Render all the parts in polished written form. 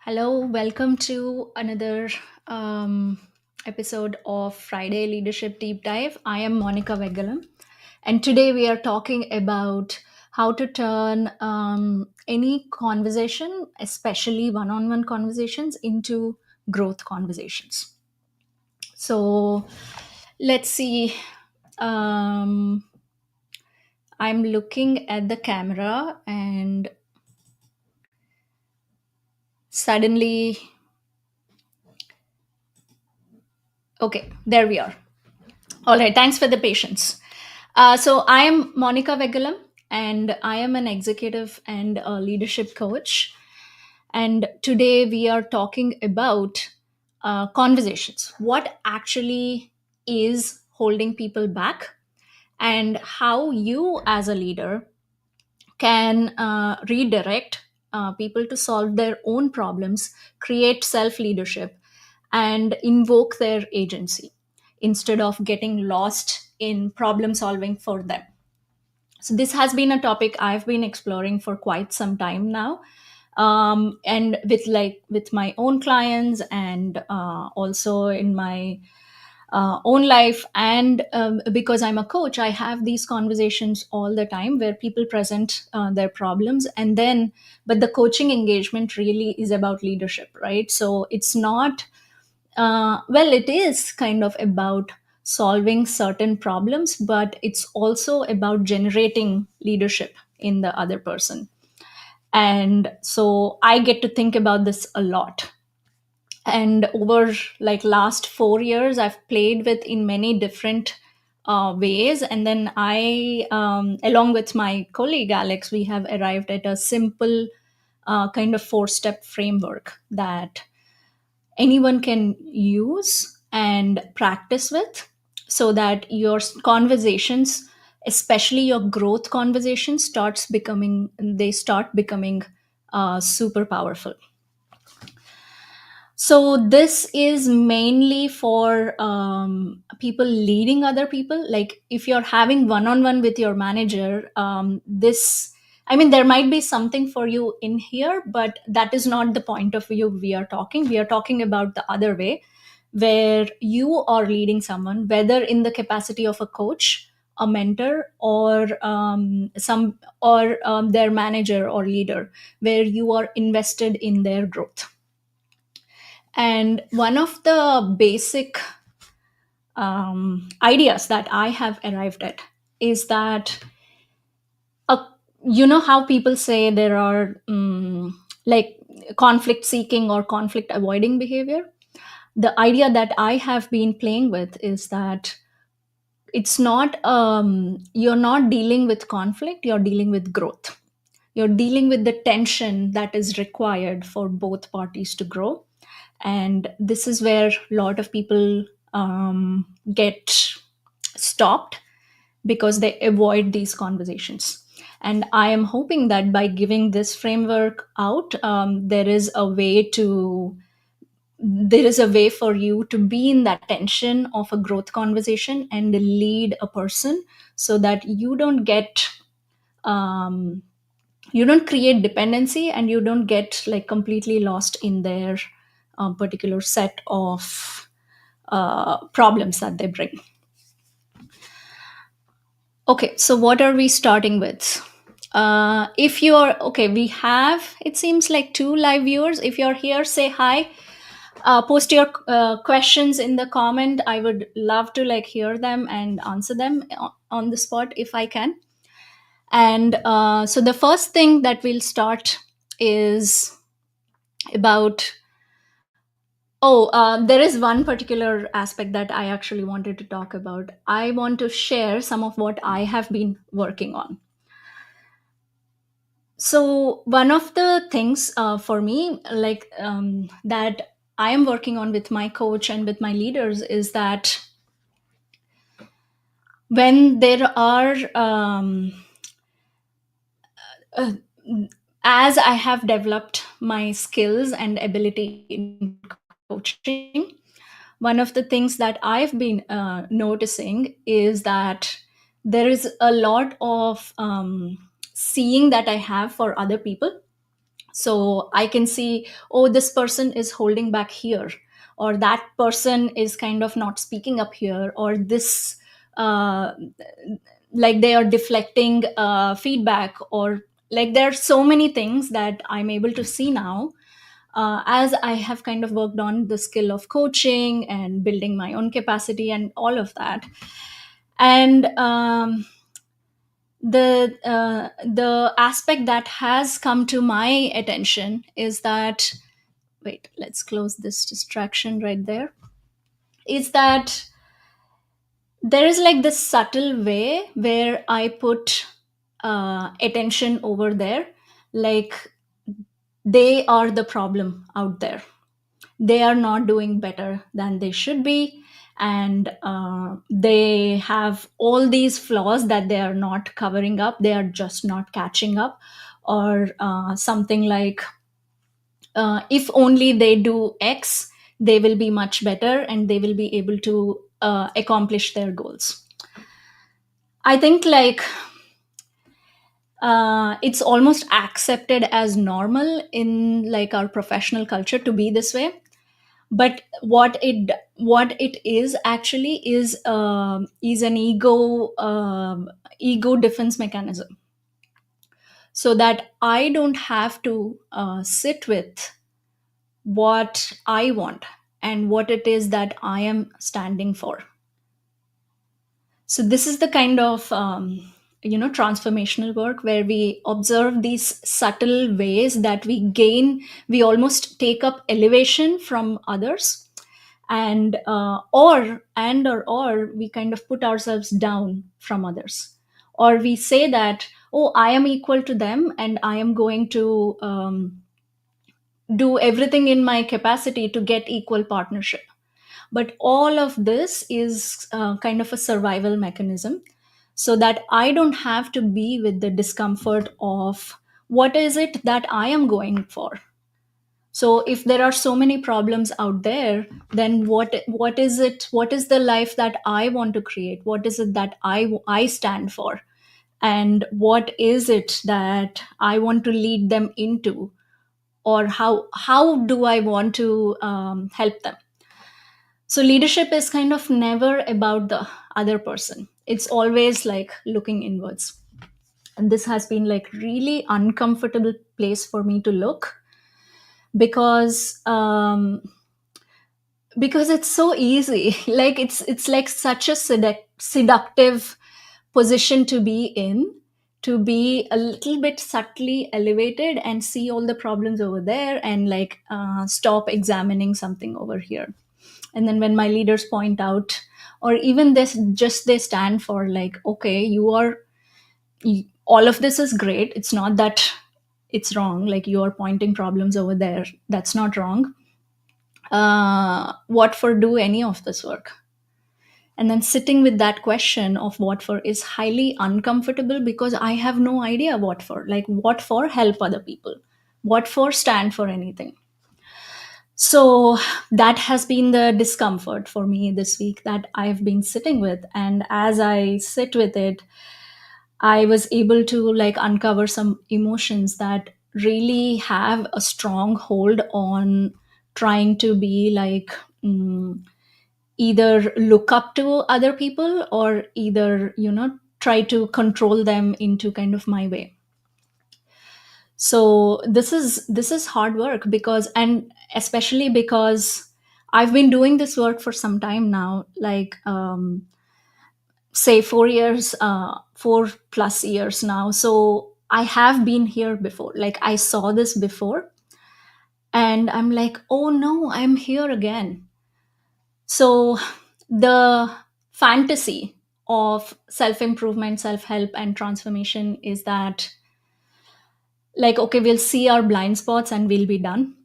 Hello, welcome to another um, episode of Friday Leadership Deep Dive. I am Monica Vegalam, and today we are talking about how to turn any conversation, especially one on one conversations, into growth conversations. So let's see. Um, I'm looking at the camera, and suddenly, okay, there we are. All right, thanks for the patience. So, I am Monica Vegalam, and I am an executive and a leadership coach. And today we are talking about conversations. What actually is holding people back, and how you, as a leader, can redirect people to solve their own problems, create self leadership, and invoke their agency instead of getting lost in problem solving for them. So, this has been a topic I've been exploring for quite some time now. And with my own clients and also in my own life, and because I'm a coach, I have these conversations all the time where people present their problems, and then but the coaching engagement really is about leadership, right? So it's not well, it is kind of about solving certain problems, but it's also about generating leadership in the other person. And so I get to think about this a lot, and over like last 4 years I've played with in many different ways, and then I along with my colleague Alex, we have arrived at a simple kind of four-step framework that anyone can use and practice with, so that your conversations, especially your growth conversations, start becoming super powerful. So this is mainly for people leading other people. Like if you're having one-on-one with your manager, this, I mean, there might be something for you in here, but that is not the point of view we are talking. We are talking about the other way, where you are leading someone, whether in the capacity of a coach, a mentor, or their manager or leader, where you are invested in their growth. And one of the basic ideas that I have arrived at is that, uh, you know, how people say there are like conflict seeking or conflict avoiding behavior. The idea that I have been playing with is that it's not, you're not dealing with conflict, you're dealing with growth. You're dealing with the tension that is required for both parties to grow. And this is where a lot of people get stopped, because they avoid these conversations. And I am hoping that by giving this framework out, there is a way for you to be in that tension of a growth conversation and lead a person, so that um, you don't create dependency, and you don't get like completely lost in their particular set of problems that they bring. Okay, so what are we starting with? If you're okay, we have, it seems like, two live viewers. If you're here, say hi. Post your questions in the comment. I would love to like hear them and answer them on the spot if I can. And so the first thing that we'll start is about, there is one particular aspect that I actually wanted to talk about. I want to share some of what I have been working on. So one of the things for me, like that I am working on with my coach and with my leaders, is that when there are uh, as I have developed my skills and ability in coaching, one of the things that I've been noticing is that there is a lot of seeing that I have for other people. So I can see, oh, this person is holding back here, or that person is kind of not speaking up here, or this uh, like they are deflecting feedback, or like there are so many things that I'm able to see now, as I have kind of worked on the skill of coaching and building my own capacity and all of that. And the aspect that has come to my attention is that, wait, let's close this distraction right there, is that there is like this subtle way where I put attention over there, like they are the problem out there, they are not doing better than they should be, and they have all these flaws that they are not covering up, they are just not catching up, or something like, if only they do X, they will be much better and they will be able to accomplish their goals. I think like it's almost accepted as normal in like our professional culture to be this way, but what it is actually is an ego defense mechanism, so that I don't have to sit with what I want and what it is that I am standing for. So this is the kind of transformational work where we observe these subtle ways that we almost take up elevation from others, and or we kind of put ourselves down from others, or we say that, oh, I am equal to them and I am going to do everything in my capacity to get equal partnership. But all of this is kind of a survival mechanism, so that I don't have to be with the discomfort of what is it that I am going for. So if there are so many problems out there, then what is the life that I want to create, what is it that I stand for, and what is it that I want to lead them into, or how do I want to help them. So leadership is kind of never about the other person, it's always like looking inwards. And this has been like really uncomfortable place for me to look, because it's so easy like it's like such a seductive position to be in, to be a little bit subtly elevated and see all the problems over there, and like stop examining something over here. And then when my leaders point out, or even this just they stand for, like, okay, all of this is great, it's not that it's wrong, like you are pointing problems over there, that's not wrong, what for do any of this work? And then sitting with that question of what for is highly uncomfortable, because I have no idea what for, like what for help other people, what for stand for anything. So that has been the discomfort for me this week that I've been sitting with. And as I sit with it, I was able to like uncover some emotions that really have a strong hold on trying to be like, either look up to other people, or either try to control them into kind of my way. So this is hard work, because, and especially because I've been doing this work for some time now, like say 4 years, 4+ years now. So I have been here before, like I saw this before, and I'm like, oh no, I'm here again. So the fantasy of self improvement, self help, and transformation is that, like, okay, we'll see our blind spots and we'll be done,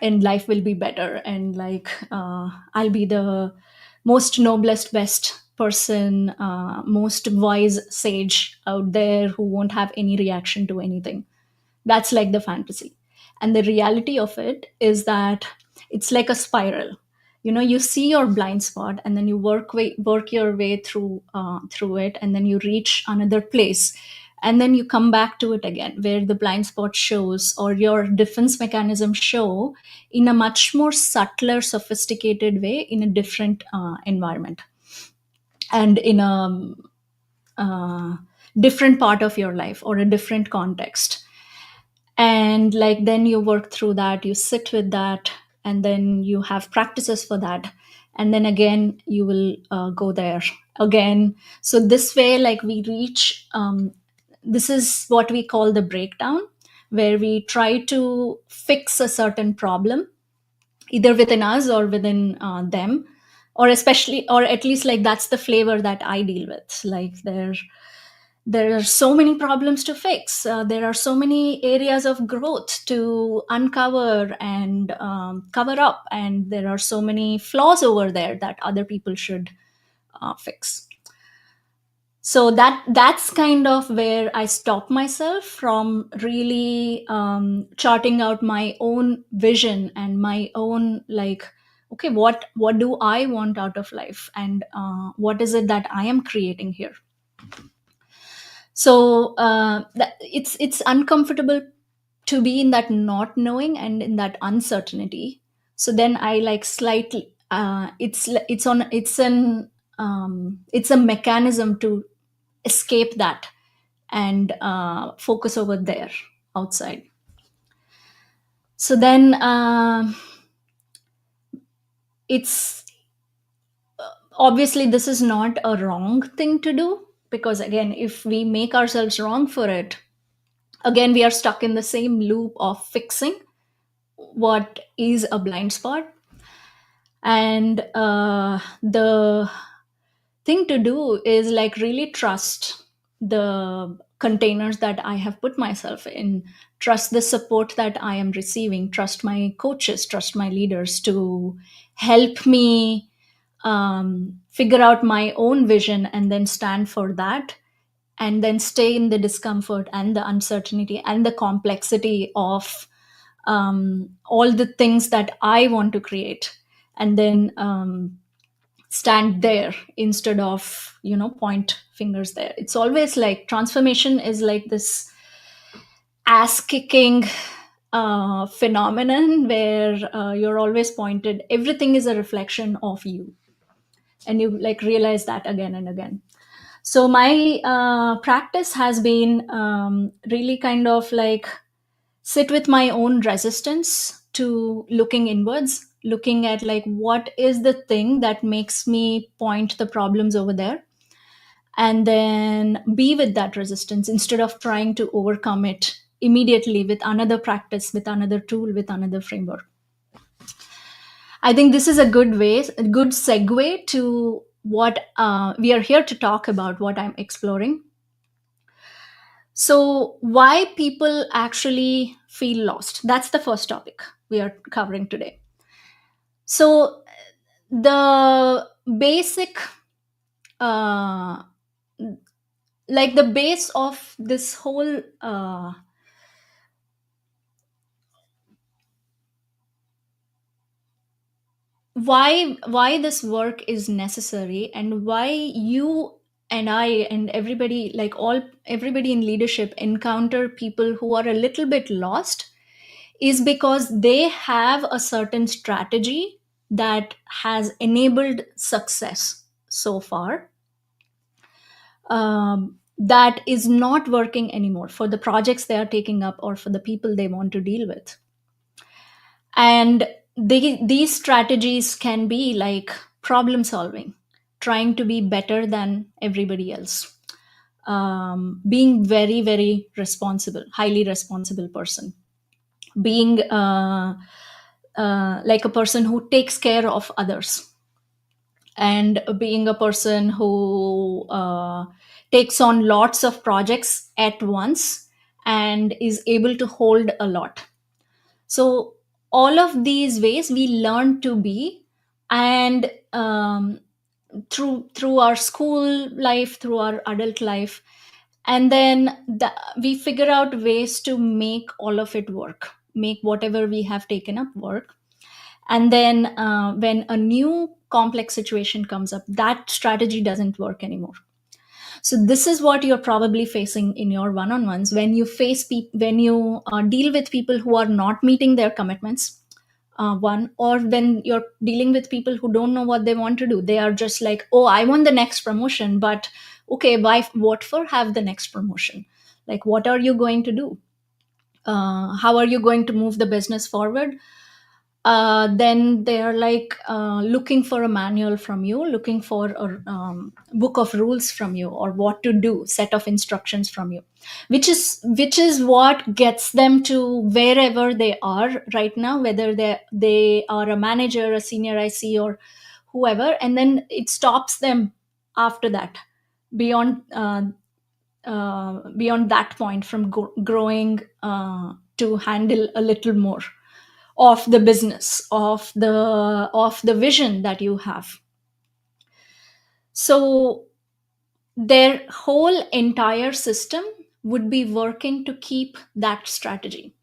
and life will be better. And like, I'll be the most noblest, best person, most wise sage out there who won't have any reaction to anything. That's like the fantasy. And the reality of it is that it's like a spiral. You see your blind spot, and then you work your way through it, and then you reach another place, and then you come back to it again where the blind spot shows or your defense mechanism show in a much more subtler sophisticated way in a different environment and in a uh, different part of your life or a different context. And like then you work through that, you sit with that, and then you have practices for that, and then again you will go there again. So this way, like we reach this is what we call the breakdown, where we try to fix a certain problem either within us or within them, or especially, or at least like that's the flavor that I deal with. Like there are so many problems to fix. There are so many areas of growth to uncover and cover up, and there are so many flaws over there that other people should fix. So that's kind of where I stop myself from really charting out my own vision and my own, like, okay, what do I want out of life, and what is it that I am creating here. So it's uncomfortable to be in that not knowing and in that uncertainty. So then I like slightly it's a mechanism to escape that and focus over there outside. So then it's obviously this is not a wrong thing to do, because again, if we make ourselves wrong for it, again we are stuck in the same loop of fixing what is a blind spot. And the thing to do is like really trust the containers that I have put myself in, trust the support that I am receiving, trust my coaches, trust my leaders to help me figure out my own vision and then stand for that, and then stay in the discomfort and the uncertainty and the complexity of all the things that I want to create, and then stand there instead of point fingers there. It's always like transformation is like this ass kicking phenomenon where you're always pointed, everything is a reflection of you, and you like realize that again and again. So my practice has been really kind of like sit with my own resistance to looking inwards, looking at like what is the thing that makes me point the problems over there, and then be with that resistance instead of trying to overcome it immediately with another practice, with another tool, with another framework. I think this is a good way, a good segue to what we are here to talk about, what I'm exploring. So, why people actually feel lost? That's the first topic we are covering today. So, the basic, uh, like the base of this whole why this work is necessary, and why you and I and everybody, like all everybody in leadership encounter people who are a little bit lost, is because they have a certain strategy that has enabled success so far, that is not working anymore for the projects they are taking up or for the people they want to deal with. And these strategies can be like problem solving, trying to be better than everybody else, being very, very responsible, highly responsible person, being like a person who takes care of others, and being a person who takes on lots of projects at once and is able to hold a lot. So all of these ways we learn to be, and through our school life, through our adult life, and then we figure out ways to make all of it work, make whatever we have taken up work. And then when a new complex situation comes up, that strategy doesn't work anymore. So this is what you're probably facing in your one-on-ones when you when you deal with people who are not meeting their commitments. One, or when you're dealing with people who don't know what they want to do, they are just like, oh, I want the next promotion, but okay, why, what for have the next promotion? Like, what are you going to do? How are you going to move the business forward? Then they are like looking for a manual from you, looking for a book of rules from you, or what to do, set of instructions from you, which is what gets them to wherever they are right now, whether they are a manager, a senior IC, or whoever, and then it stops them after that, beyond beyond that point from growing to handle a little more of the business, of the vision that you have. So their whole entire system would be working to keep that strategy.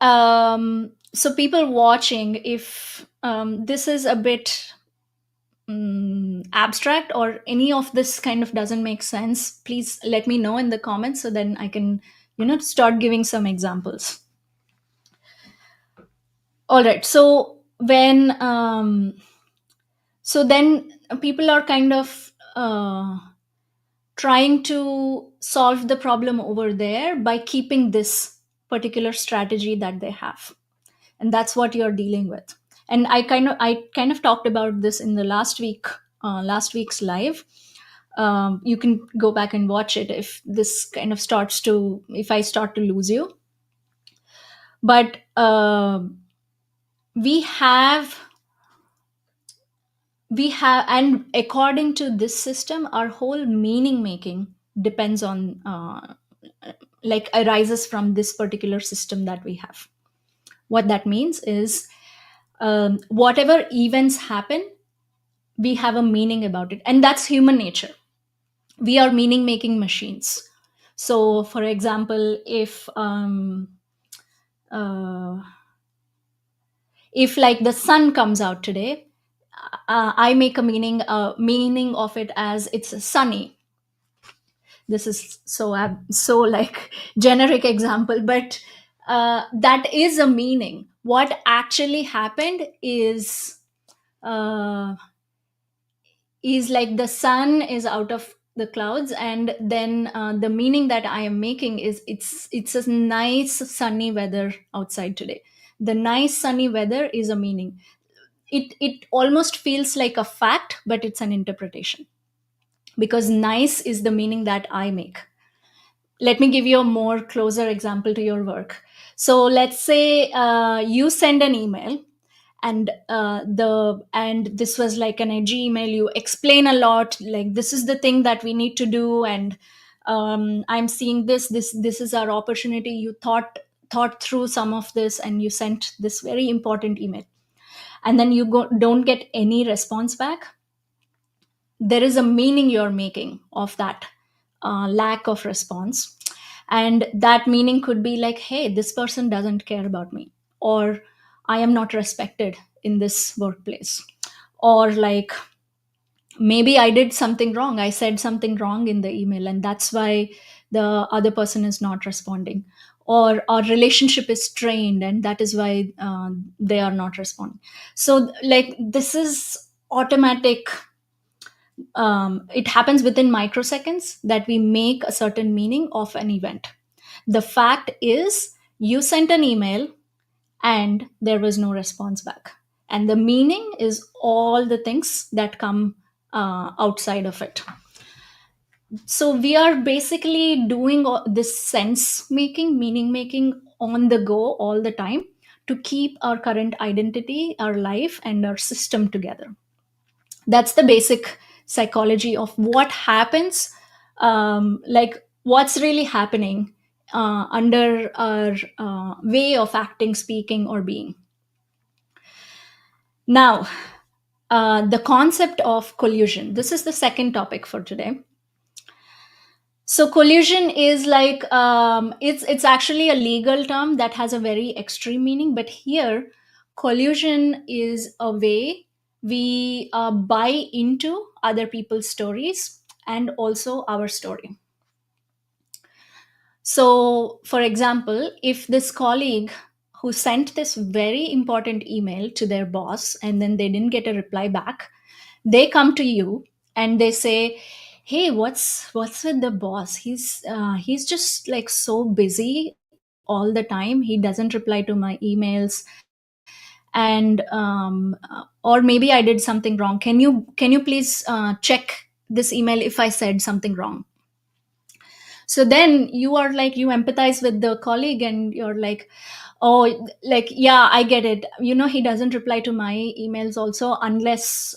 So people watching, if this is a bit abstract, or any of this kind of doesn't make sense, please let me know in the comments, so then I can, start giving some examples. All right. So then people are kind of trying to solve the problem over there by keeping this particular strategy that they have, and that's what you're dealing with. And I kind of talked about this in the last week's live. You can go back and watch it if this kind of starts to, if I start to lose you. But we have and according to this system, our whole meaning making depends on like arises from this particular system that we have. What that means is, whatever events happen, we have a meaning about it, and that's human nature. We are meaning making machines. So for example, uh, if like the sun comes out today, I make a meaning of it as it's sunny. This is so like generic example, but that is a meaning. What actually happened uh, is like the sun is out of the clouds, and then the meaning that I am making is, it's a nice sunny weather outside today. The nice sunny weather is a meaning. It almost feels like a fact, but it's an interpretation, because nice is the meaning that I make. Let me give you a more closer example to your work. So let's say you send an email, and this was like an edgy email. You explain a lot, like this is the thing that we need to do, and I'm seeing this is our opportunity. You thought through some of this, and you sent this very important email, and then don't get any response back. There is a meaning you're making of that lack of response. And that meaning could be like, hey, this person doesn't care about me, or I am not respected in this workplace, or like maybe I did something wrong, I said something wrong in the email, and that's why the other person is not responding, or our relationship is strained, and that is why they are not responding. So like this is automatic. It happens within microseconds that we make a certain meaning of an event. The fact is, you sent an email and there was no response back. And the meaning is all the things that come outside of it. So we are basically doing this sense making, meaning making on the go all the time to keep our current identity, our life, and our system together. That's the basic psychology of what happens, like what's really happening under our way of acting, speaking, or being. Now, the concept of collusion. This is the second topic for today. So collusion is like, it's actually a legal term that has a very extreme meaning, but here collusion is a way we buy into other people's stories, and also our story. So, for example, if this colleague who sent this very important email to their boss and then they didn't get a reply back, they come to you and they say, "Hey, what's with the boss? He's just like so busy all the time. He doesn't reply to my emails, and or maybe I did something wrong. Can you please check this email if I said something wrong?" So then you are like, you empathize with the colleague and you're like, oh, like, yeah, I get it, he doesn't reply to my emails also, unless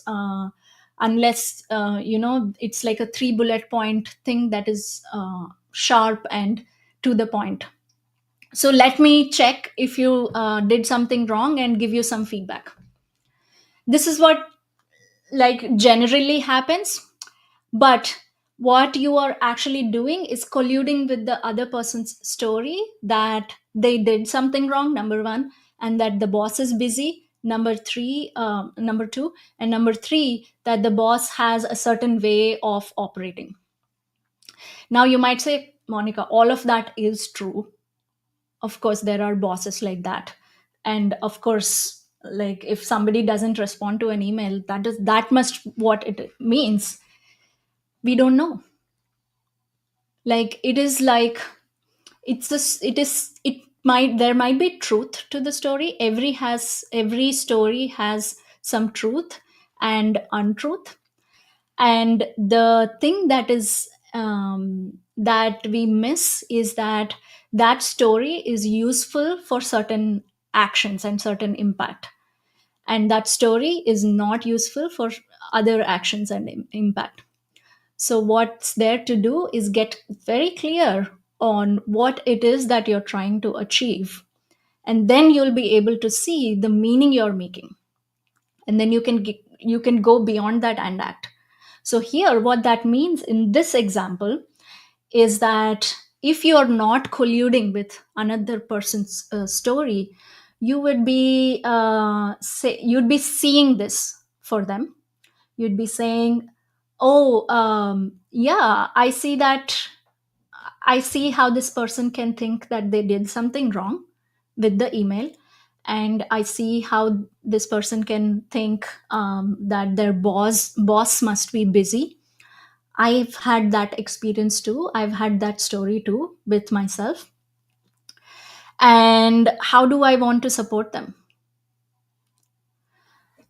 it's like a three bullet point thing that is sharp and to the point. So let me check if you did something wrong and give you some feedback. This is what like generally happens. But what you are actually doing is colluding with the other person's story that they did something wrong, number one, and that the boss is busy, number two, and number three, that the boss has a certain way of operating. Now you might say, Monica, all of that is true. Of course, there are bosses like that. And of course, like if somebody doesn't respond to an email, that must what it means. We don't know. Like it is like it's just it might there might be truth to the story. Every story has some truth and untruth. And the thing that is that we miss is that that story is useful for certain actions and certain impact, and that story is not useful for other actions and impact. So, what's there to do is get very clear on what it is that you're trying to achieve. And then you'll be able to see the meaning you're making. And then you can go beyond that and act. So, here, what that means in this example is that if you're not colluding with another person's story, you'd be seeing this for them. You'd be saying, oh, yeah, I see how this person can think that they did something wrong with the email. And I see how this person can think that their boss must be busy. I've had that experience too. I've had that story too with myself. And how do I want to support them?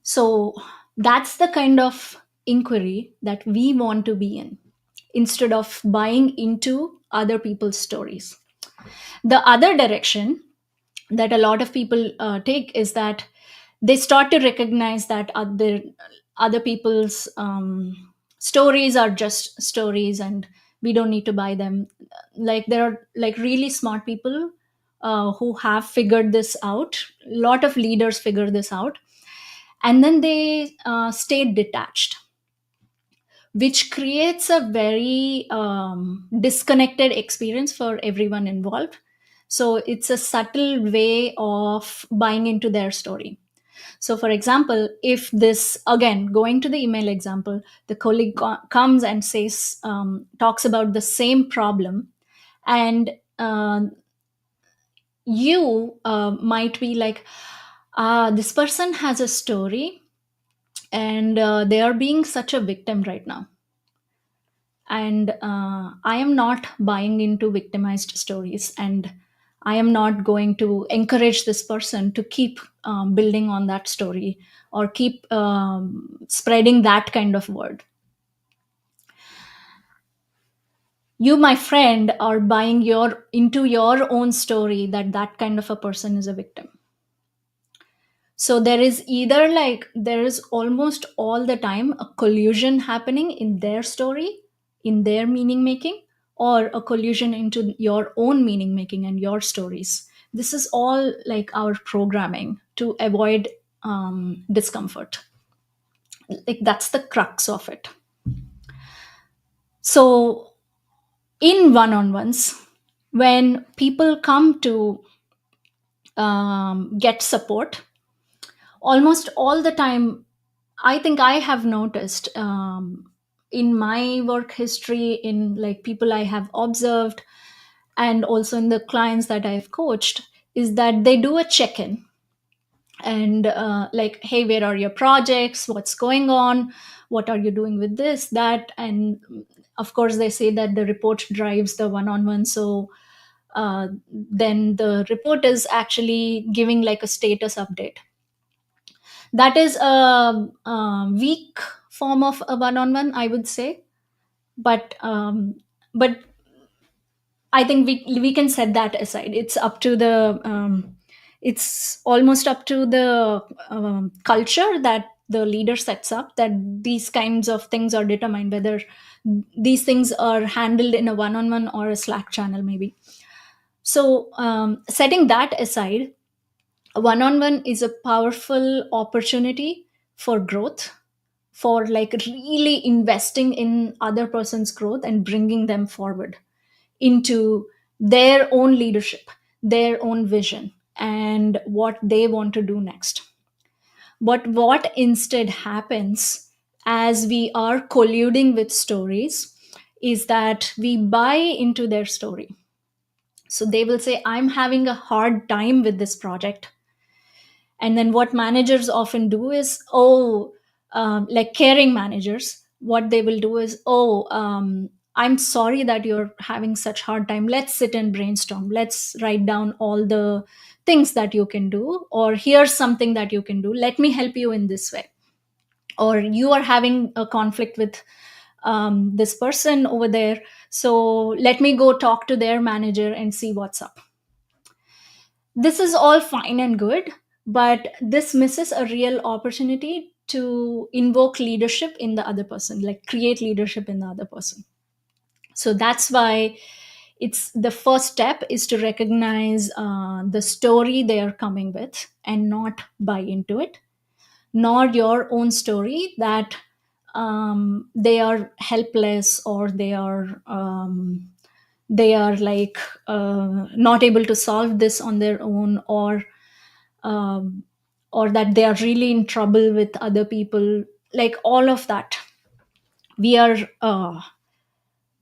So that's the kind of inquiry that we want to be in, instead of buying into other people's stories. The other direction that a lot of people take is that they start to recognize that other people's stories are just stories and we don't need to buy them. Like there are like really smart people who have figured this out. A lot of leaders figure this out, and then they stay detached, which creates a very disconnected experience for everyone involved. So it's a subtle way of buying into their story. So, for example, if this, again, going to the email example, the colleague comes and says, talks about the same problem, and you might be like, this person has a story and they are being such a victim right now. And I am not buying into victimized stories, and I am not going to encourage this person to keep building on that story or keep spreading that kind of word. You, my friend, are buying your into your own story that that kind of a person is a victim. So there is almost all the time a collusion happening in their story, in their meaning making, or a collusion into your own meaning making and your stories. This is all like our programming to avoid discomfort. Like that's the crux of it. So in one-on-ones, when people come to get support, almost all the time, I think I have noticed, in my work history, in like people I have observed, and also in the clients that I've coached, is that they do a check-in, and like, hey, where are your projects, what's going on, what are you doing with this, that, and of course they say that the report drives the one-on-one. So then the report is actually giving like a status update. That is a weak form of a one-on-one, I would say. But I think we can set that aside. It's up to the it's almost up to the culture that the leader sets up, that these kinds of things are determined, whether these things are handled in a one-on-one or a Slack channel maybe. So setting that aside, a one-on-one is a powerful opportunity for growth, for like really investing in other person's growth and bringing them forward into their own leadership, their own vision, and what they want to do next. But what instead happens as we are colluding with stories is that we buy into their story. So they will say, I'm having a hard time with this project. And then what managers often do is, like caring managers, what they will do is, I'm sorry that you're having such hard time. Let's sit and brainstorm. Let's write down all the things that you can do, or here's something that you can do. Let me help you in this way. Or you are having a conflict with this person over there. So let me go talk to their manager and see what's up. This is all fine and good, but this misses a real opportunity to invoke leadership in the other person, like create leadership in the other person. So that's why it's the first step is to recognize the story they are coming with and not buy into it, nor your own story that they are helpless, or they are like not able to solve this on their own, um, or that they are really in trouble with other people, like all of that. we are uh,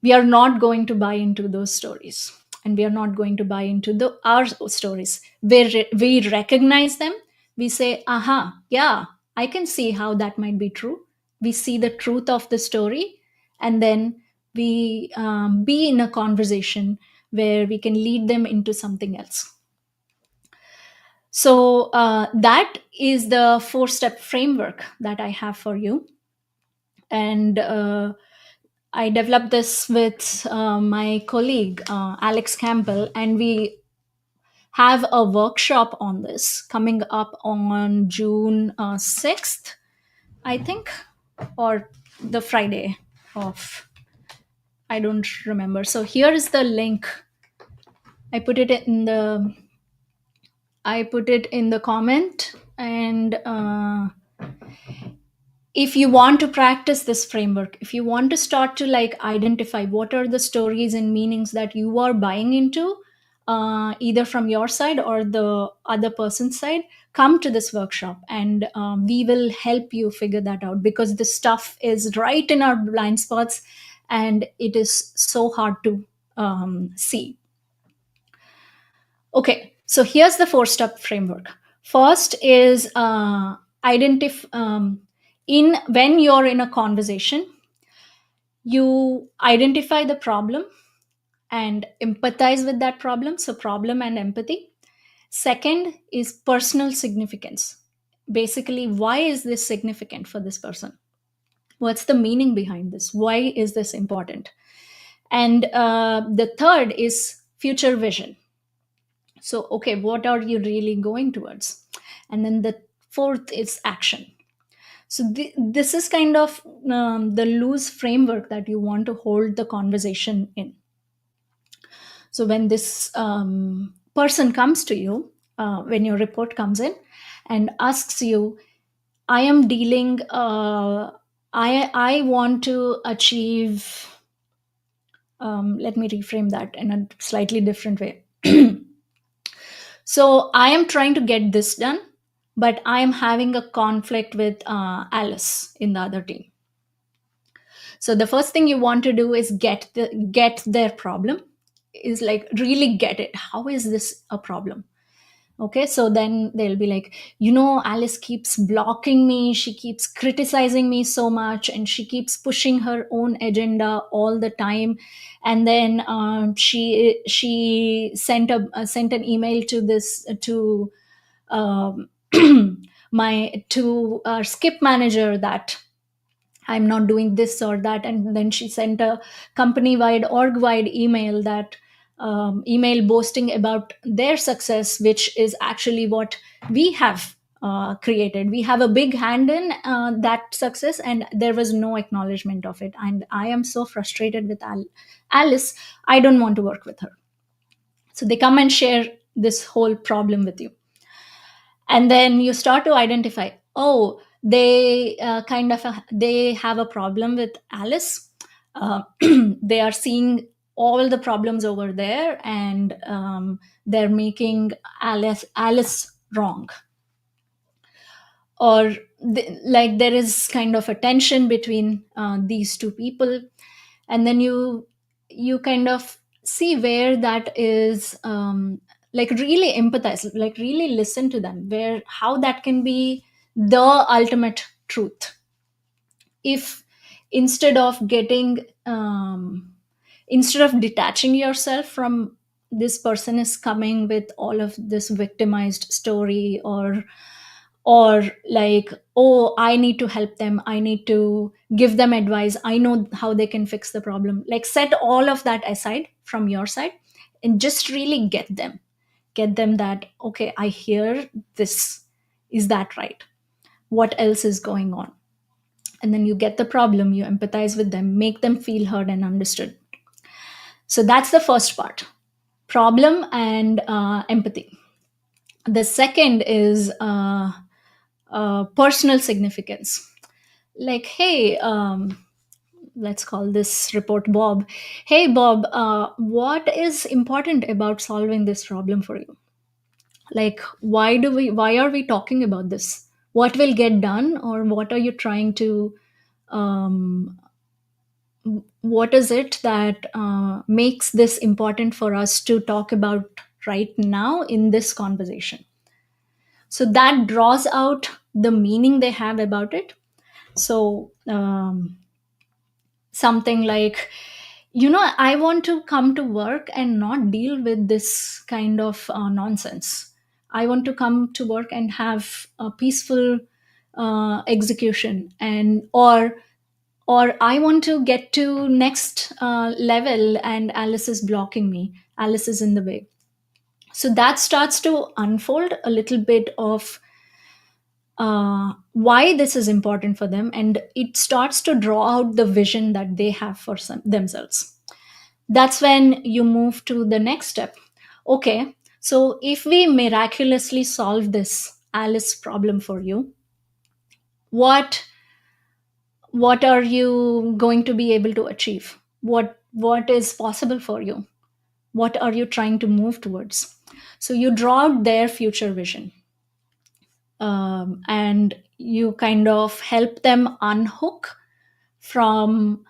we are not going to buy into those stories, and we are not going to buy into the our stories where we recognize them. We say, aha, yeah, I can see how that might be true. We see the truth of the story, and then we be in a conversation where we can lead them into something else. So that is the four-step framework that I have for you. And I developed this with my colleague, Alex Campbell, and we have a workshop on this coming up on June 6th, I think, or the Friday of, I don't remember. So here is the link. I put it in the I put it in the comment, and if you want to practice this framework, if you want to start to like identify what are the stories and meanings that you are buying into, either from your side or the other person's side, come to this workshop, and we will help you figure that out, because this stuff is right in our blind spots, and it is so hard to see. Okay, so here's the four-step framework. First is identify in when you're in a conversation, you identify the problem and empathize with that problem. So problem and empathy. Second is personal significance. Basically, why is this significant for this person? What's the meaning behind this? Why is this important? And the third is future vision. So, okay, what are you really going towards? And then the fourth is action. So, this is kind of the loose framework that you want to hold the conversation in. So, when this person comes to you, when your report comes in and asks you, I am dealing, I want to achieve, let me reframe that in a slightly different way. So I am trying to get this done, but I am having a conflict with Alice in the other team. So the first thing you want to do is get their problem, is like really get it. How is this a problem? Okay, so then they'll be like, Alice keeps blocking me, she keeps criticizing me so much, and she keeps pushing her own agenda all the time. And then she sent an email to this to um, my to our skip manager that I'm not doing this or that. And then she sent a company wide, org wide email that email boasting about their success, which is actually what we have created. We have a big hand in that success, and there was no acknowledgement of it. And I am so frustrated with Alice. I don't want to work with her. So they come and share this whole problem with you, and then you start to identify, oh, they they have a problem with Alice. They are seeing all the problems over there, and they're making Alice wrong. Or like there is kind of a tension between these two people. And then you kind of see where that is, like really empathize, like really listen to them, where how that can be the ultimate truth. If instead of getting instead of detaching yourself from this person is coming with all of this victimized story, or like, oh, I need to help them, I need to give them advice, I know how they can fix the problem, like set all of that aside from your side, and just really get them that, okay, I hear this, is that right, what else is going on? And then you get the problem, you empathize with them, make them feel heard and understood. So that's the first part, problem and empathy. The second is personal significance. Like, hey, let's call this report Bob. Hey Bob, what is important about solving this problem for you? Like, why are we talking about this? What will get done, or what are you trying to um, what is it that makes this important for us to talk about right now in this conversation? So that draws out the meaning they have about it. So something like, I want to come to work and not deal with this kind of nonsense. I want to come to work and have a peaceful execution, and or I want to get to next level, and Alice is blocking me, Alice is in the way. So that starts to unfold a little bit of why this is important for them, and it starts to draw out the vision that they have for themselves. That's when you move to the next step. Okay, so if we miraculously solve this Alice problem for you, what what are you going to be able to achieve? What is possible for you? What are you trying to move towards? So you draw out their future vision, and you kind of help them unhook from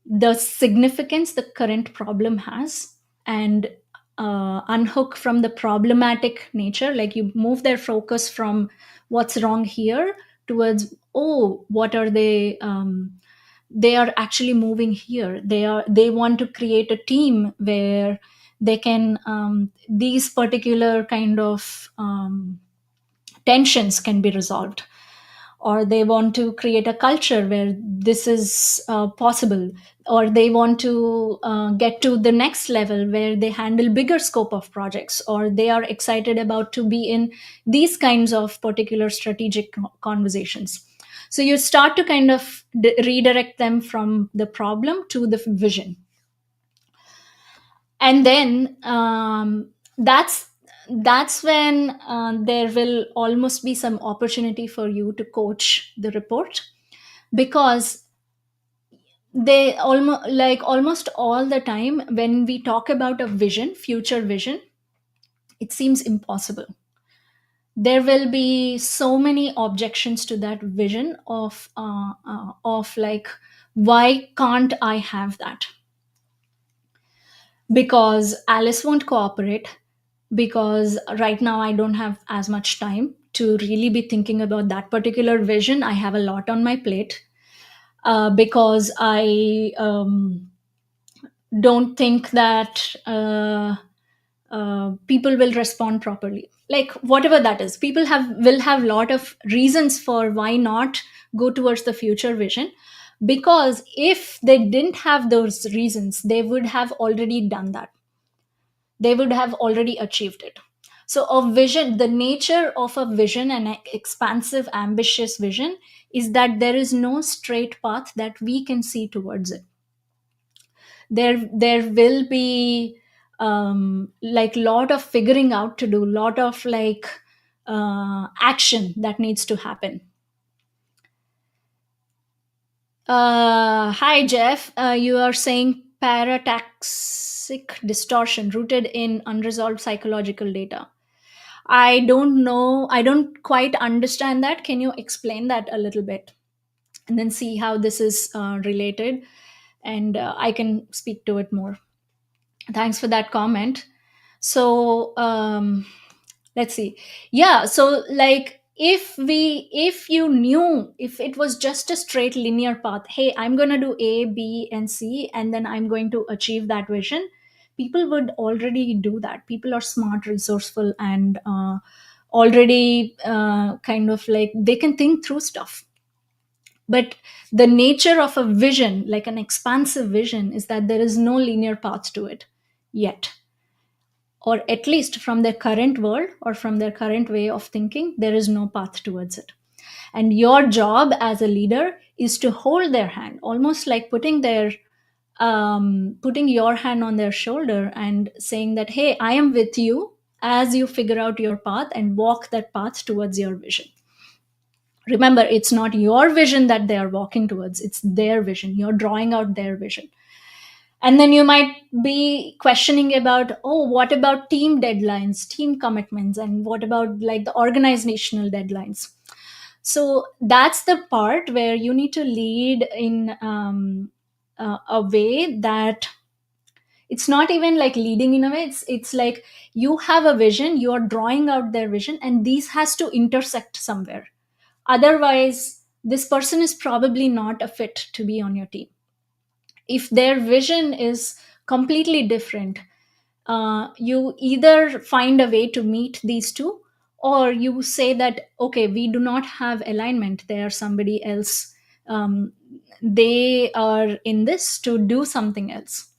the significance the current problem has, and unhook from the problematic nature. Like, you move their focus from what's wrong here towards, oh, what are they are actually moving here. They want to create a team where they can these particular kind of tensions can be resolved, or they want to create a culture where this is possible, or they want to get to the next level where they handle bigger scope of projects, or they are excited about to be in these kinds of particular strategic conversations. So you start to kind of redirect them from the problem to the vision. And then that's when there will almost be some opportunity for you to coach the report, because they almost all the time when we talk about a vision, future vision, it seems impossible. There will be so many objections to that vision of like, Why can't I have that? Because Alice won't cooperate, because right now I don't have as much time to really be thinking about that particular vision. I have a lot on my plate. Because I don't think that people will respond properly. Like whatever that is, people have will have lot of reasons for why not go towards the future vision. Because if they didn't have those reasons, they would have already done that, they would have already achieved it. So a vision, the nature of a vision, an expansive ambitious vision, is that there is no straight path that we can see towards it. There will be like lot of figuring out to do, lot of like action that needs to happen. Hi Jeff, you are saying parataxic distortion rooted in unresolved psychological data. I don't know. I don't quite understand that. Can you explain that a little bit and then see how this is related? And I can speak to it more. Thanks for that comment. So let's see. Yeah. So like if you knew, if it was just a straight linear path, hey, I'm going to do A, B, and C, and then I'm going to achieve that vision, people would already do that. People are smart, resourceful, and already kind of like they can think through stuff. But the nature of a vision, like an expansive vision, is that there is no linear path to it yet, or at least from their current world or from their current way of thinking, there is no path towards it. And your job as a leader is to hold their hand, almost like putting your hand on their shoulder and saying that, hey, I am with you as you figure out your path and walk that path towards your vision. Remember, it's not your vision that they are walking towards, it's their vision. You're drawing out their vision. And then you might be questioning about, oh, what about team deadlines, team commitments, and what about like the organizational deadlines? So that's the part where you need to lead in a way that it's not even like leading in a way, it's like you have a vision, you are drawing out their vision, and these has to intersect somewhere. Otherwise, this person is probably not a fit to be on your team. If their vision is completely different, you either find a way to meet these two, or you say that, okay, we do not have alignment, they are somebody else, they are in this to do something else.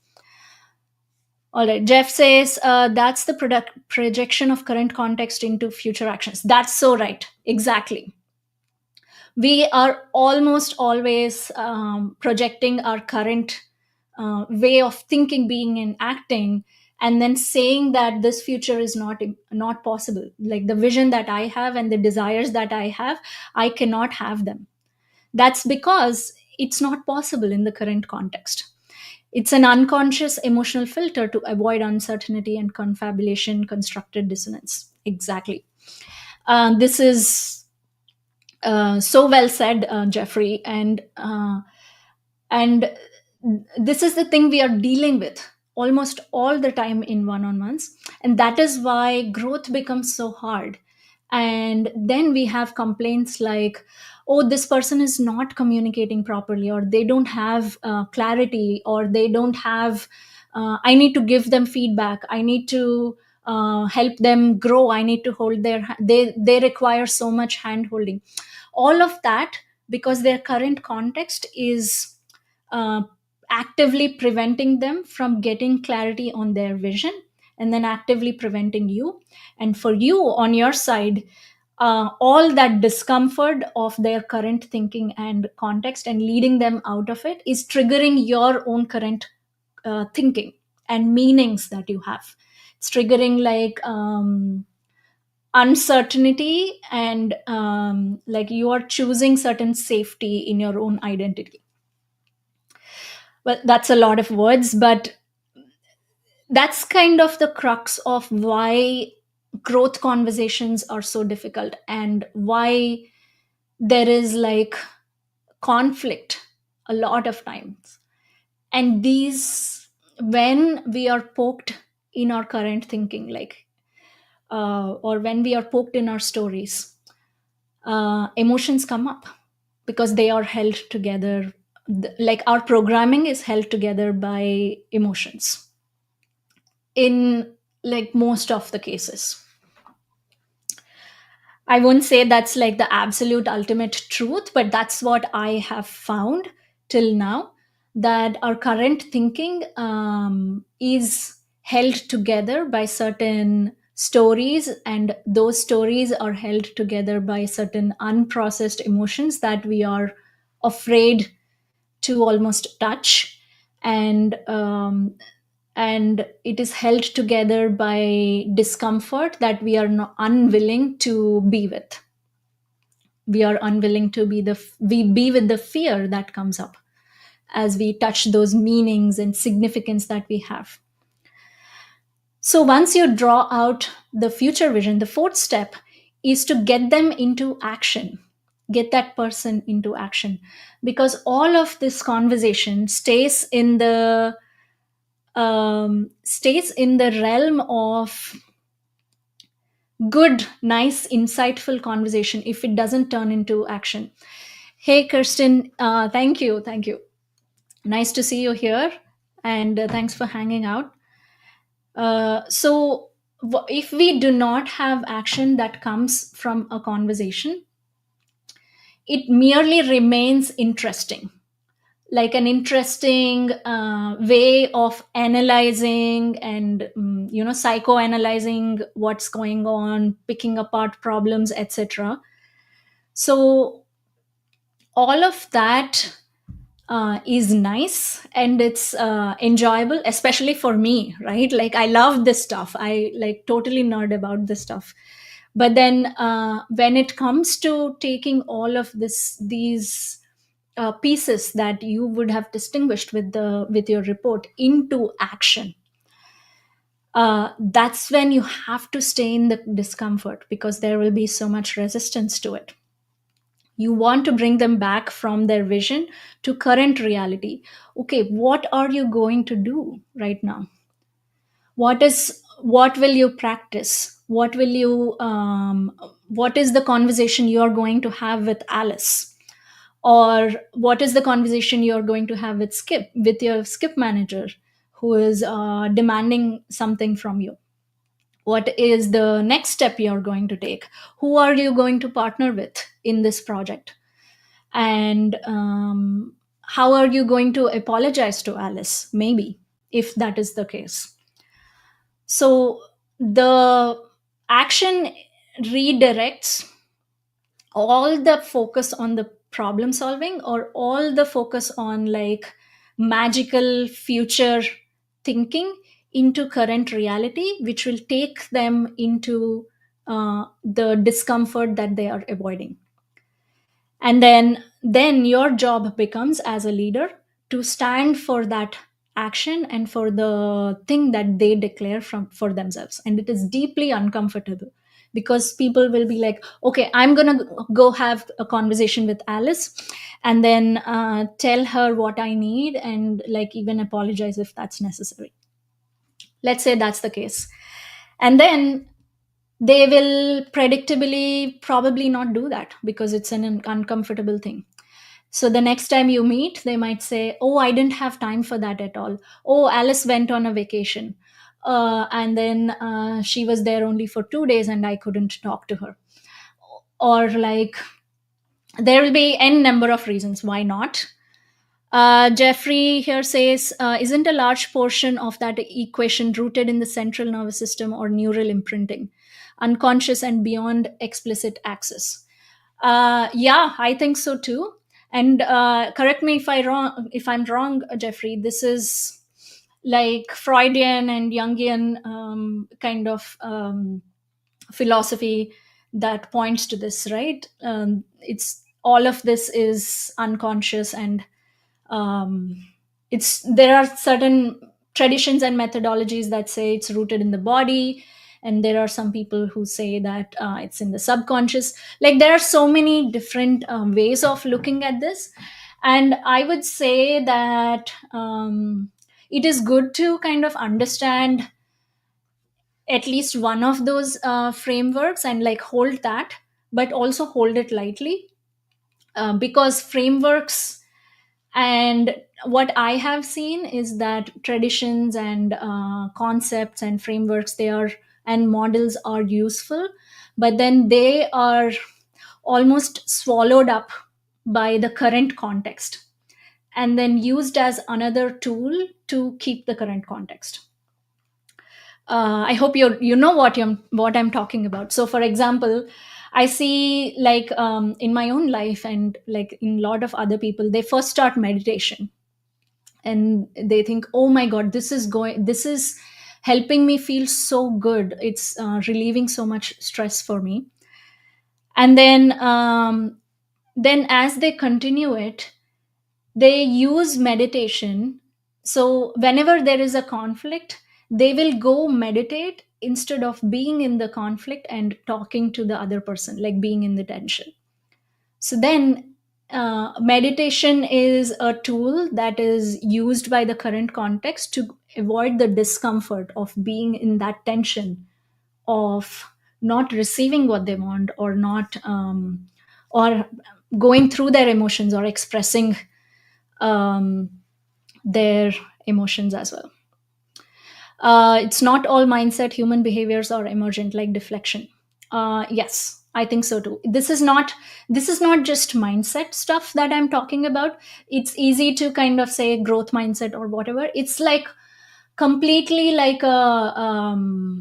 All right, Jeff says that's the projection of current context into future actions. That's so right, exactly. We are almost always projecting our current way of thinking, being, and acting, and then saying that this future is not possible. Like the vision that I have and the desires that I have, I cannot have them. That's because it's not possible in the current context. It's an unconscious emotional filter to avoid uncertainty and confabulation, constructed dissonance. Exactly. This is so well said, Jeffrey. And this is the thing we are dealing with almost all the time in one-on-ones, and that is why growth becomes so hard. And then we have complaints like, oh, this person is not communicating properly, or they don't have clarity, or they don't have I need to give them feedback, I need to help them grow, I need to hold they require so much hand holding, all of that, because their current context is uh, actively preventing them from getting clarity on their vision, and then actively preventing you. And for you on your side, all that discomfort of their current thinking and context and leading them out of it is triggering your own current thinking and meanings that you have. It's triggering like uncertainty, and like you are choosing certain safety in your own identity. Well, that's a lot of words, but that's kind of the crux of why growth conversations are so difficult, and why there is like conflict a lot of times. And these, when we are poked in our current thinking, like, or when we are poked in our stories, emotions come up because they are held together. Like our programming is held together by emotions in, like, most of the cases. I won't say that's like the absolute ultimate truth, but that's what I have found till now, that our current thinking is held together by certain stories, and those stories are held together by certain unprocessed emotions that we are afraid to almost touch. And it is held together by discomfort that we are not unwilling to be with. We are unwilling to we be with the fear that comes up as we touch those meanings and significance that we have. So once you draw out the future vision, the fourth step is to get them into action, get that person into action, because all of this conversation stays in the realm of good, nice, insightful conversation if it doesn't turn into action. Hey, Kirsten, thank you. Nice to see you here, and thanks for hanging out. If we do not have action that comes from a conversation, it merely remains interesting, like an interesting way of analyzing and psychoanalyzing what's going on, picking apart problems, etc. So all of that is nice, and it's enjoyable, especially for me, right? Like, I love this stuff, I like totally nerd about this stuff. But then when it comes to taking all of these pieces that you would have distinguished with your report into action, that's when you have to stay in the discomfort, because there will be so much resistance to it. You want to bring them back from their vision to current reality. Okay, what are you going to do right now? What will you practice? What is the conversation you are going to have with Alice? Or what is the conversation you're going to have with your skip manager, who is demanding something from you? What is the next step you're going to take? Who are you going to partner with in this project? And how are you going to apologize to Alice, maybe, if that is the case? So the action redirects all the focus on the problem solving, or all the focus on like magical future thinking, into current reality, which will take them into the discomfort that they are avoiding. And then your job becomes, as a leader, to stand for that action and for the thing that they declare from for themselves. And it is deeply uncomfortable, because people will be like, okay, I'm gonna go have a conversation with Alice, and then tell her what I need, and like even apologize if that's necessary. Let's say that's the case. And then they will predictably probably not do that, because it's an uncomfortable thing. So the next time you meet, they might say, oh, I didn't have time for that at all. Oh, Alice went on a vacation. And then she was there only for 2 days and I couldn't talk to her. Or like, there will be n number of reasons why not. Jeffrey here says, isn't a large portion of that equation rooted in the central nervous system or neural imprinting, unconscious and beyond explicit access? Yeah, I think so too. And correct me if I'm wrong, Jeffrey. This is like Freudian and Jungian kind of philosophy that points to this, right? It's all of this is unconscious, and um, there are certain traditions and methodologies that say it's rooted in the body, and there are some people who say that it's in the subconscious. Like, there are so many different ways of looking at this. And I would say that it is good to kind of understand at least one of those frameworks and like hold that, but also hold it lightly, because frameworks, and what I have seen is that traditions and concepts and frameworks, they are, and models are useful, but then they are almost swallowed up by the current context and then used as another tool to keep the current context. I hope you know what I'm talking about. So for example, I see like in my own life and like in a lot of other people, they first start meditation and they think, oh my god, this is helping me feel so good, it's relieving so much stress for me. And then as they continue it, they use meditation. So whenever there is a conflict, they will go meditate instead of being in the conflict and talking to the other person, like being in the tension. So then meditation is a tool that is used by the current context to avoid the discomfort of being in that tension of not receiving what they want, or not or going through their emotions or expressing um, their emotions as well. It's not all mindset, human behaviors are emergent, like deflection. Yes, I think so too. This is not just mindset stuff that I'm talking about. It's easy to kind of say growth mindset or whatever. It's like completely like a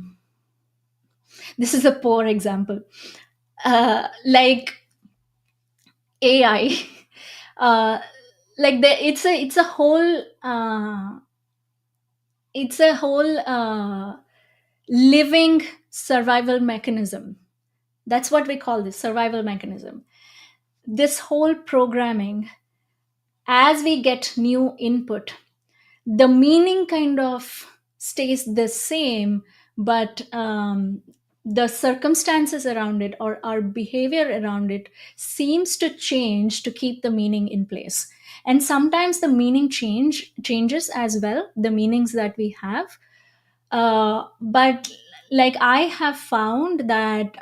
this is a poor example. Like AI. Uh, like it's a whole living survival mechanism. That's what we call this survival mechanism. This whole programming, as we get new input, the meaning kind of stays the same, but the circumstances around it or our behavior around it seems to change to keep the meaning in place. And sometimes the meaning changes as well, the meanings that we have. But like I have found that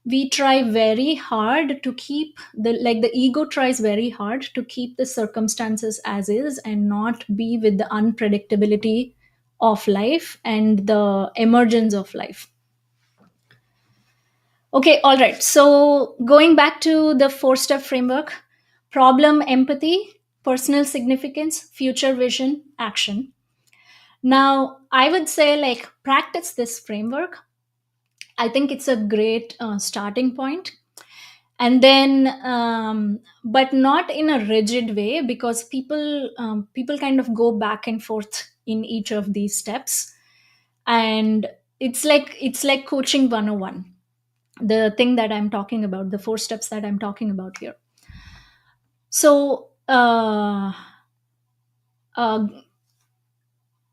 we try very hard to keep the ego tries very hard to keep the circumstances as is and not be with the unpredictability of life and the emergence of life. Okay, all right, so going back to the four step framework: problem, empathy, personal significance, future vision, action. Now I would say, like, practice this framework. I think it's a great starting point. And then but not in a rigid way, because people kind of go back and forth in each of these steps. And it's like coaching 101, the thing that I'm talking about, the four steps that I'm talking about here. So uh,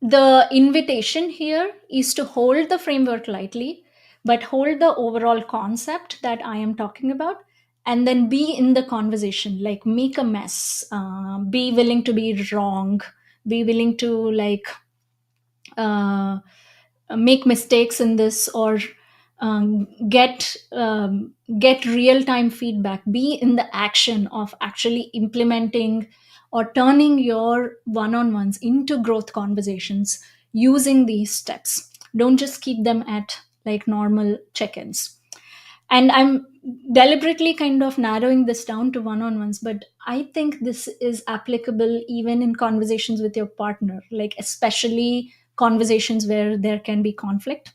the invitation here is to hold the framework lightly, but hold the overall concept that I am talking about, and then be in the conversation, like make a mess, be willing to be wrong, be willing to like uh, make mistakes in this, or get real time feedback, be in the action of actually implementing or turning your one on ones into growth conversations using these steps. Don't just keep them at like normal check ins. And I'm deliberately kind of narrowing this down to one on ones, but I think this is applicable even in conversations with your partner, like especially conversations where there can be conflict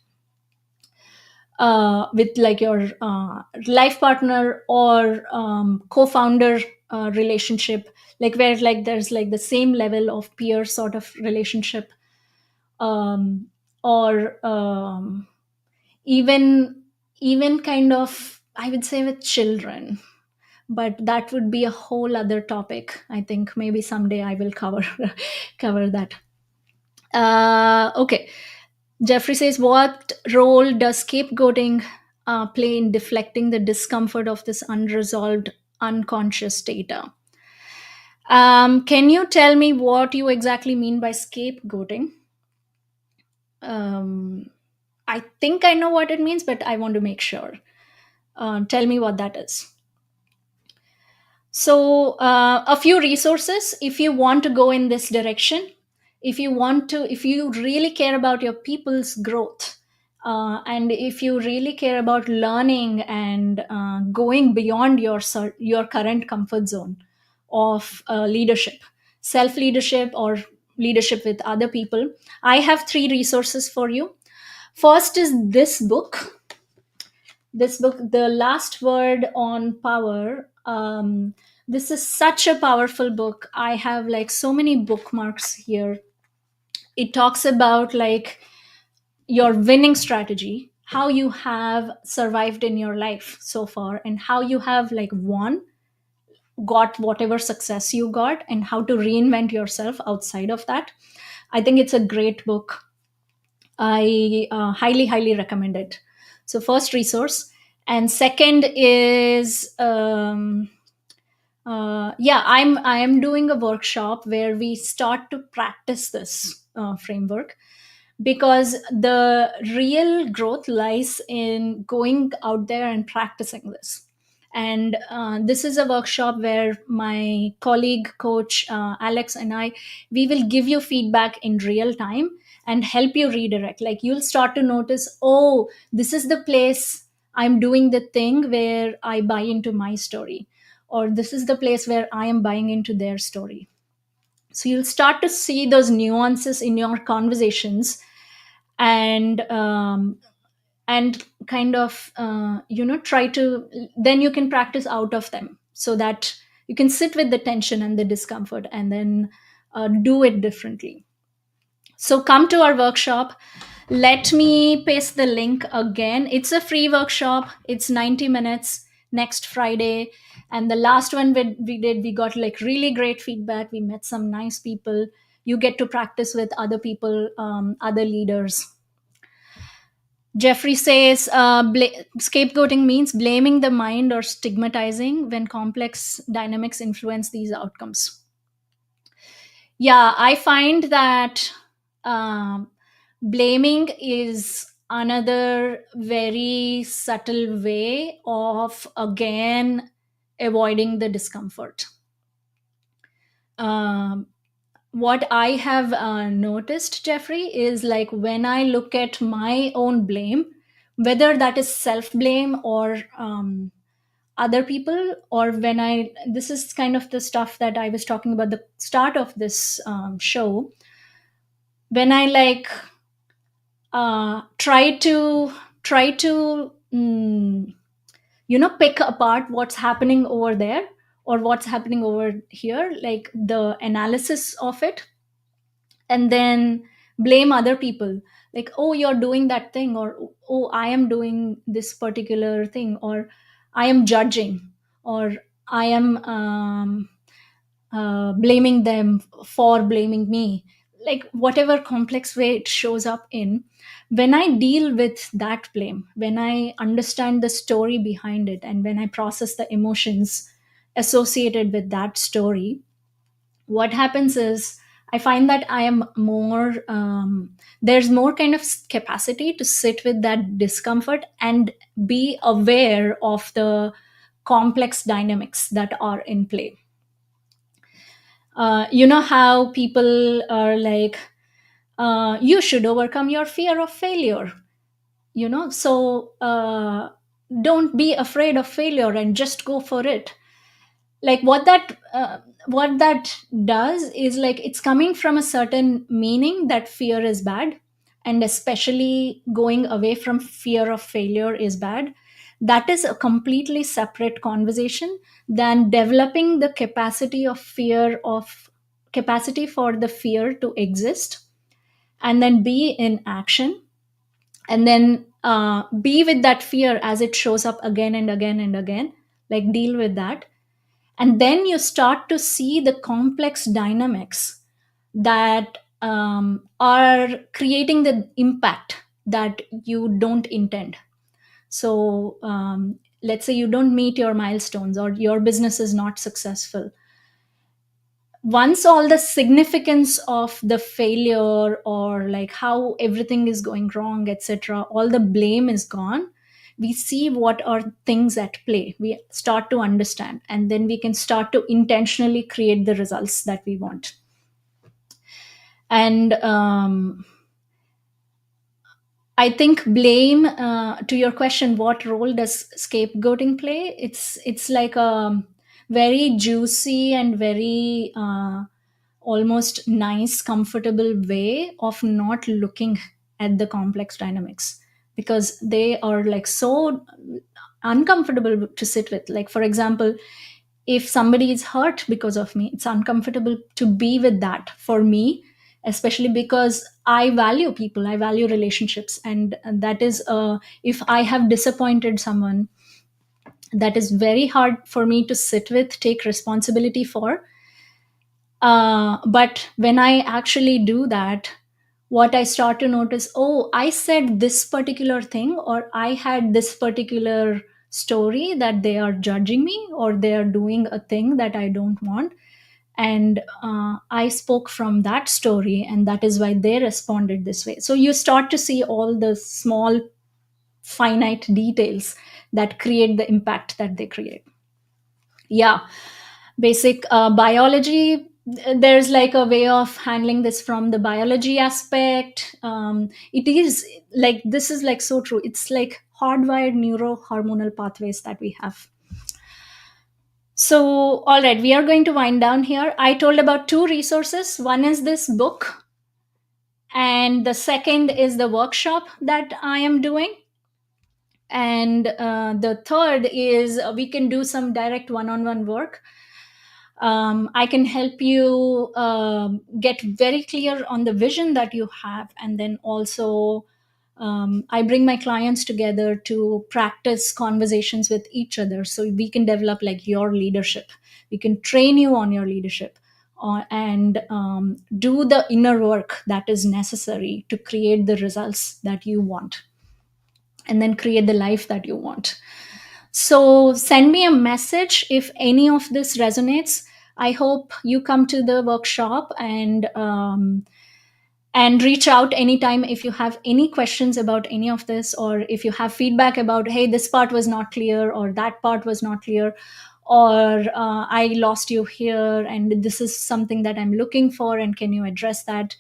with like your life partner or co-founder relationship, like where like there's like the same level of peer sort of relationship, um, or even even kind of, I would say, with children. But that would be a whole other topic. I think maybe someday I will cover cover that. Okay. Jeffrey says, what role does scapegoating play in deflecting the discomfort of this unresolved unconscious data? Can you tell me what you exactly mean by scapegoating? um, I think I know what it means, but I want to make sure. Tell me what that is. So, a few resources if you want to go in this direction. If you really care about your people's growth, and if you really care about learning and going beyond your current comfort zone of leadership, self leadership, or leadership with other people, I have three resources for you. First is this book, The Last Word on Power. This is such a powerful book. I have like so many bookmarks here. It talks about like your winning strategy, how you have survived in your life so far, and how you have like won, got whatever success you got, and how to reinvent yourself outside of that. I think it's a great book. I highly, highly recommend it. So, first resource. And second is, yeah, I am doing a workshop where we start to practice this framework, because the real growth lies in going out there and practicing this. And this is a workshop where my colleague coach Alex and I, we will give you feedback in real time and help you redirect. Like, you'll start to notice, oh, this is the place I'm doing the thing where I buy into my story, or this is the place where I am buying into their story. So you'll start to see those nuances in your conversations, and kind of try to, then you can practice out of them, so that you can sit with the tension and the discomfort, and then do it differently. So come to our workshop. Let me paste the link again. It's a free workshop. It's 90 minutes, next Friday. And the last one we got like really great feedback. We met some nice people. You get to practice with other people, other leaders. Jeffrey says scapegoating means blaming the mind or stigmatizing when complex dynamics influence these outcomes. Yeah, I find that um, blaming is another very subtle way of, again, avoiding the discomfort. Um, what I have noticed, Jeffrey, is like when I look at my own blame, whether that is self blame or other people, or when I, this is kind of the stuff that I was talking about the start of this show, when I like try to pick apart what's happening over there or what's happening over here, like the analysis of it, and then blame other people, like, oh, you're doing that thing, or oh, I am doing this particular thing, or I am judging, or I am blaming them for blaming me, like whatever complex way it shows up in. When I deal with that blame, when I understand the story behind it, and when I process the emotions associated with that story, what happens is I find that I am more there's more kind of capacity to sit with that discomfort and be aware of the complex dynamics that are in play. You know how people are like, you should overcome your fear of failure, so don't be afraid of failure and just go for it. Like what that does is, like, it's coming from a certain meaning that fear is bad, and especially going away from fear of failure is bad. That is a completely separate conversation than developing the capacity for the fear to exist, and then be in action, and then be with that fear as it shows up again and again and again, like deal with that. And then you start to see the complex dynamics that are creating the impact that you don't intend. So let's say you don't meet your milestones, or your business is not successful. once all the significance of the failure, or like how everything is going wrong, etc., all the blame is gone, we see what are things at play, we start to understand, and then we can start to intentionally create the results that we want. And I think blame, to your question, what role does scapegoating play? It's like a very juicy and very almost nice, comfortable way of not looking at the complex dynamics, because they are like so uncomfortable to sit with. Like, for example, if somebody is hurt because of me, it's uncomfortable to be with that for me, especially because I value people, I value relationships, and that is if I have disappointed someone, that is very hard for me to sit with, take responsibility for. But when I actually do that, what I start to notice, oh, I said this particular thing, or I had this particular story that they are judging me, or they are doing a thing that I don't want. And I spoke from that story, and that is why they responded this way. So you start to see all the small, finite details that create the impact that they create. Yeah, basic biology, there's like a way of handling this from the biology aspect. It is like, this is like so true, it's like hardwired neurohormonal pathways that we have. So all right, we are going to wind down here. I told about two resources. One is this book, and the second is the workshop that I am doing. And the third is we can do some direct one-on-one work. I can help you get very clear on the vision that you have, and then also I bring my clients together to practice conversations with each other, so we can develop like your leadership. We can train you on your leadership, and do the inner work that is necessary to create the results that you want, and then create the life that you want. So send me a message if any of this resonates. I hope you come to the workshop, and reach out anytime if you have any questions about any of this, or if you have feedback about, hey, this part was not clear, or that part was not clear, or I lost you here, and this is something that I'm looking for, and can you address that?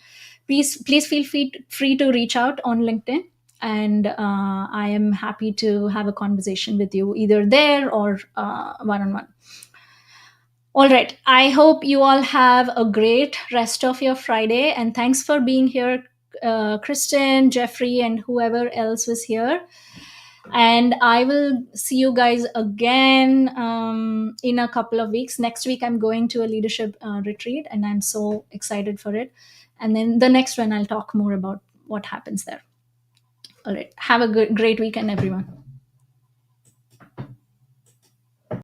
Please feel free to reach out on LinkedIn, and I am happy to have a conversation with you either there or one on one. All right. I hope you all have a great rest of your Friday. And thanks for being here, Kristen, Jeffrey, and whoever else was here. And I will see you guys again in a couple of weeks. Next week, I'm going to a leadership retreat, and I'm so excited for it. And then the next one, I'll talk more about what happens there. All right. Have a great weekend, everyone.